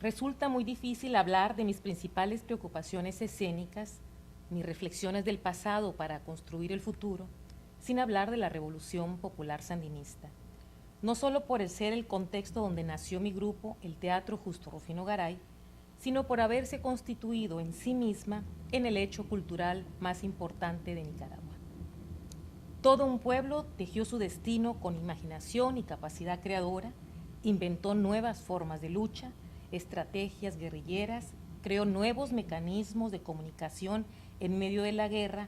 Resulta muy difícil hablar de mis principales preocupaciones escénicas, mis reflexiones del pasado para construir el futuro, sin hablar de la Revolución Popular Sandinista. No solo por ser el contexto donde nació mi grupo, el Teatro Justo Rufino Garay, sino por haberse constituido en sí misma en el hecho cultural más importante de Nicaragua. Todo un pueblo tejió su destino con imaginación y capacidad creadora, inventó nuevas formas de lucha, estrategias guerrilleras, creó nuevos mecanismos de comunicación en medio de la guerra,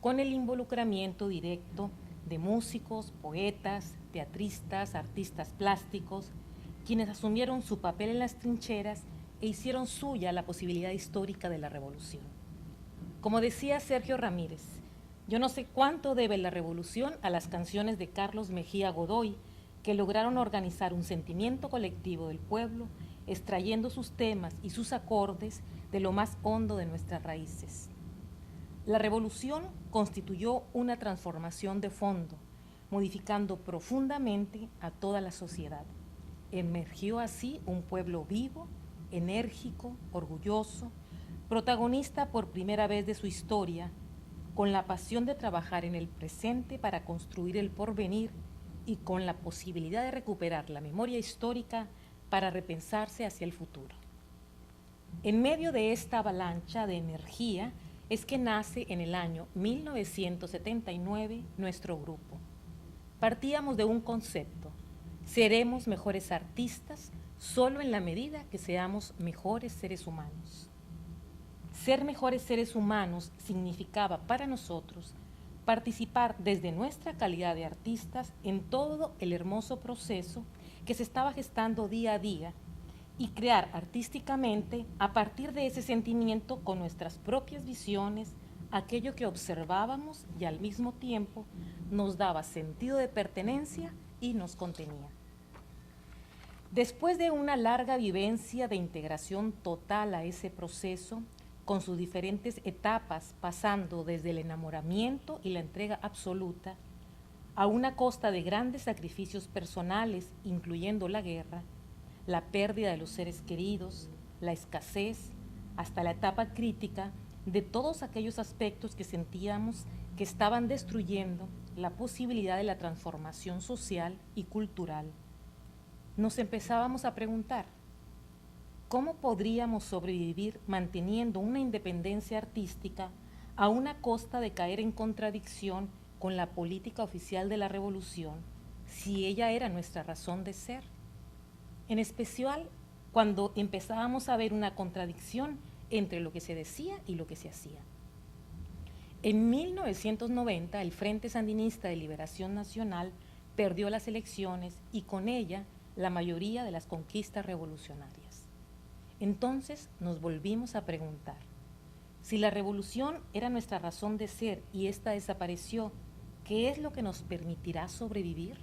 con el involucramiento directo de músicos, poetas, teatristas, artistas plásticos, quienes asumieron su papel en las trincheras e hicieron suya la posibilidad histórica de la revolución. Como decía Sergio Ramírez, yo no sé cuánto debe la revolución a las canciones de Carlos Mejía Godoy, que lograron organizar un sentimiento colectivo del pueblo, extrayendo sus temas y sus acordes de lo más hondo de nuestras raíces. La revolución constituyó una transformación de fondo, modificando profundamente a toda la sociedad. Emergió así un pueblo vivo, enérgico, orgulloso, protagonista por primera vez de su historia, con la pasión de trabajar en el presente para construir el porvenir y con la posibilidad de recuperar la memoria histórica para repensarse hacia el futuro. En medio de esta avalancha de energía es que nace en el año 1979 nuestro grupo. Partíamos de un concepto: seremos mejores artistas solo en la medida que seamos mejores seres humanos. Ser mejores seres humanos significaba para nosotros participar desde nuestra calidad de artistas en todo el hermoso proceso que se estaba gestando día a día y crear artísticamente a partir de ese sentimiento con nuestras propias visiones aquello que observábamos y al mismo tiempo nos daba sentido de pertenencia y nos contenía. Después de una larga vivencia de integración total a ese proceso, con sus diferentes etapas, pasando desde el enamoramiento y la entrega absoluta, a una costa de grandes sacrificios personales, incluyendo la guerra, la pérdida de los seres queridos, la escasez, hasta la etapa crítica de todos aquellos aspectos que sentíamos que estaban destruyendo la posibilidad de la transformación social y cultural. Nos empezábamos a preguntar, ¿cómo podríamos sobrevivir manteniendo una independencia artística a una costa de caer en contradicción con la política oficial de la revolución, si ella era nuestra razón de ser? En especial, cuando empezábamos a ver una contradicción entre lo que se decía y lo que se hacía. En 1990, el Frente Sandinista de Liberación Nacional perdió las elecciones y con ella la mayoría de las conquistas revolucionarias. Entonces nos volvimos a preguntar, si la revolución era nuestra razón de ser y ésta desapareció, ¿qué es lo que nos permitirá sobrevivir?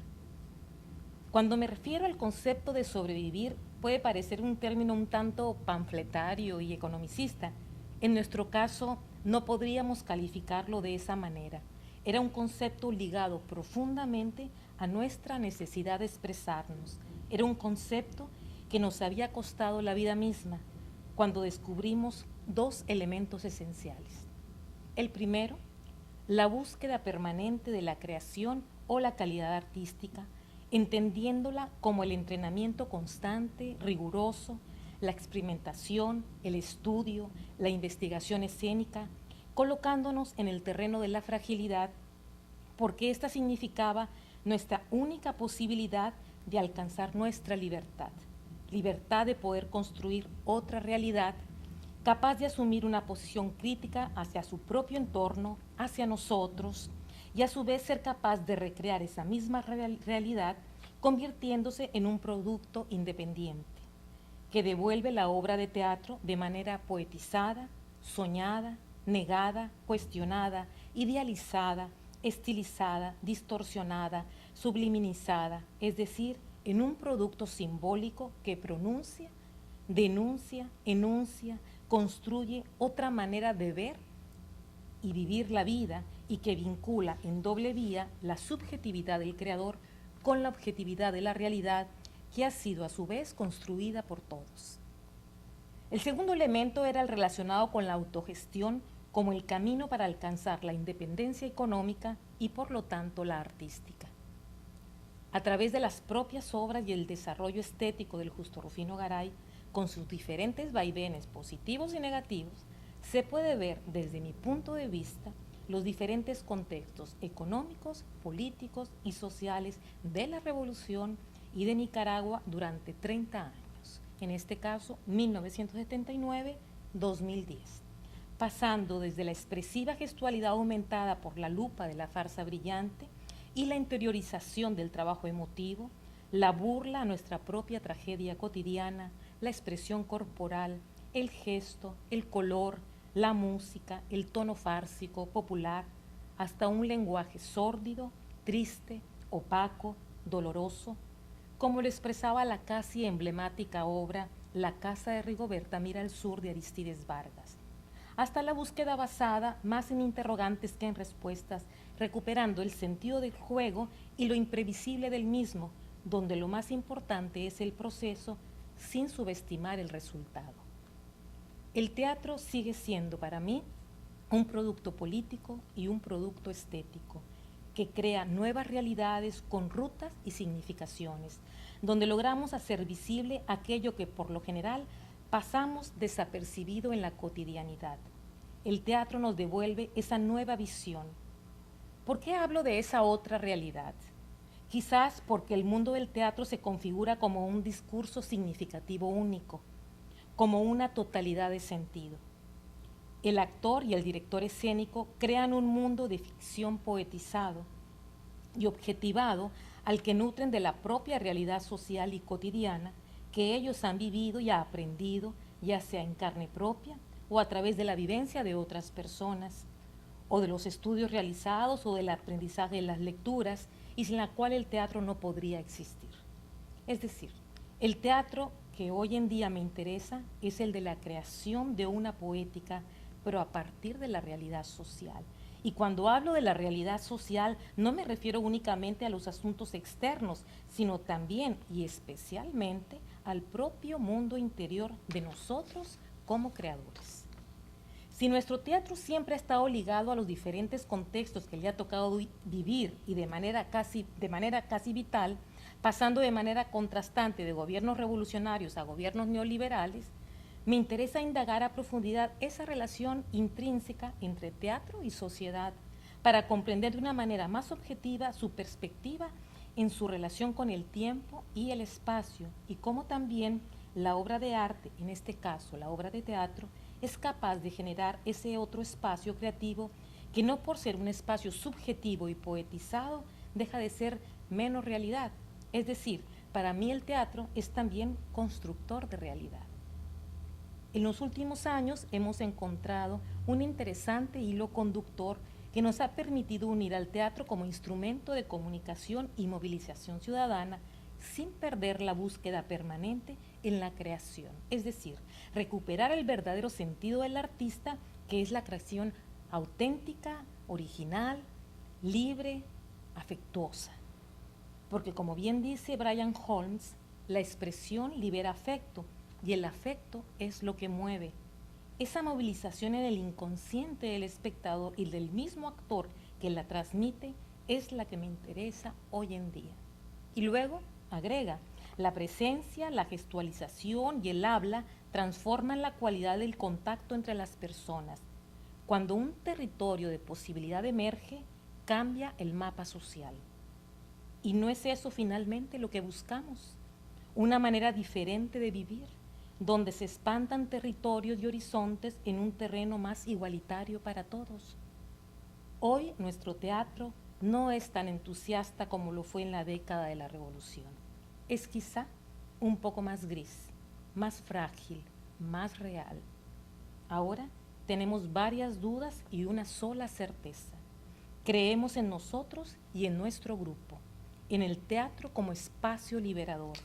Cuando me refiero al concepto de sobrevivir, puede parecer un término un tanto panfletario y economicista. En nuestro caso, no podríamos calificarlo de esa manera. Era un concepto ligado profundamente a nuestra necesidad de expresarnos. Era un concepto que nos había costado la vida misma cuando descubrimos dos elementos esenciales. El primero, la búsqueda permanente de la creación o la calidad artística, entendiéndola como el entrenamiento constante, riguroso, la experimentación, el estudio, la investigación escénica, colocándonos en el terreno de la fragilidad, porque esta significaba nuestra única posibilidad de alcanzar nuestra libertad, libertad de poder construir otra realidad, capaz de asumir una posición crítica hacia su propio entorno, hacia nosotros, y a su vez ser capaz de recrear esa misma realidad convirtiéndose en un producto independiente, que devuelve la obra de teatro de manera poetizada, soñada, negada, cuestionada, idealizada, estilizada, distorsionada, subliminizada, es decir, en un producto simbólico que pronuncia, denuncia, enuncia, construye otra manera de ver y vivir la vida y que vincula en doble vía la subjetividad del creador con la objetividad de la realidad que ha sido a su vez construida por todos. El segundo elemento era el relacionado con la autogestión como el camino para alcanzar la independencia económica y por lo tanto la artística. A través de las propias obras y el desarrollo estético del Justo Rufino Garay, con sus diferentes vaivenes positivos y negativos, se puede ver desde mi punto de vista los diferentes contextos económicos, políticos y sociales de la revolución y de Nicaragua durante 30 años, en este caso 1979-2010, pasando desde la expresiva gestualidad aumentada por la lupa de la farsa brillante y la interiorización del trabajo emotivo, la burla a nuestra propia tragedia cotidiana, la expresión corporal, el gesto, el color, la música, el tono fársico, popular, hasta un lenguaje sórdido, triste, opaco, doloroso, como lo expresaba la casi emblemática obra La casa de Rigoberta mira al sur de Aristides Vargas, hasta la búsqueda basada más en interrogantes que en respuestas, recuperando el sentido del juego y lo imprevisible del mismo, donde lo más importante es el proceso sin subestimar el resultado. El teatro sigue siendo para mí un producto político y un producto estético que crea nuevas realidades con rutas y significaciones, donde logramos hacer visible aquello que por lo general pasamos desapercibido en la cotidianidad. El teatro nos devuelve esa nueva visión. ¿Por qué hablo de esa otra realidad? Quizás porque el mundo del teatro se configura como un discurso significativo único, como una totalidad de sentido. El actor y el director escénico crean un mundo de ficción poetizado y objetivado al que nutren de la propia realidad social y cotidiana que ellos han vivido y aprendido, ya sea en carne propia o a través de la vivencia de otras personas, o de los estudios realizados o del aprendizaje de las lecturas, y sin la cual el teatro no podría existir. Es decir, el teatro que hoy en día me interesa es el de la creación de una poética, pero a partir de la realidad social. Y cuando hablo de la realidad social, no me refiero únicamente a los asuntos externos, sino también y especialmente al propio mundo interior de nosotros como creadores. Si nuestro teatro siempre ha estado ligado a los diferentes contextos que le ha tocado vivir y de manera casi vital, pasando de manera contrastante de gobiernos revolucionarios a gobiernos neoliberales, me interesa indagar a profundidad esa relación intrínseca entre teatro y sociedad para comprender de una manera más objetiva su perspectiva en su relación con el tiempo y el espacio y cómo también la obra de arte, en este caso la obra de teatro, es capaz de generar ese otro espacio creativo que no por ser un espacio subjetivo y poetizado deja de ser menos realidad. Es decir, para mí el teatro es también constructor de realidad. En los últimos años hemos encontrado un interesante hilo conductor que nos ha permitido unir al teatro como instrumento de comunicación y movilización ciudadana sin perder la búsqueda permanente en la creación, es decir, recuperar el verdadero sentido del artista, que es la creación auténtica, original, libre, afectuosa. Porque como bien dice Brian Holmes, la expresión libera afecto y el afecto es lo que mueve. Esa movilización en el inconsciente del espectador y del mismo actor que la transmite es la que me interesa hoy en día. Y luego agrega, la presencia, la gestualización y el habla transforman la cualidad del contacto entre las personas. Cuando un territorio de posibilidad emerge, cambia el mapa social. ¿Y no es eso finalmente lo que buscamos? Una manera diferente de vivir, donde se expandan territorios y horizontes en un terreno más igualitario para todos. Hoy nuestro teatro no es tan entusiasta como lo fue en la década de la Revolución. Es quizá un poco más gris, más frágil, más real. Ahora tenemos varias dudas y una sola certeza. Creemos en nosotros y en nuestro grupo, en el teatro como espacio liberador,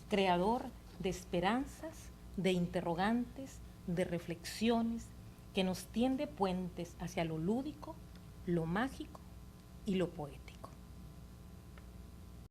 creador de esperanzas, de interrogantes, de reflexiones, que nos tiende puentes hacia lo lúdico, lo mágico y lo poético.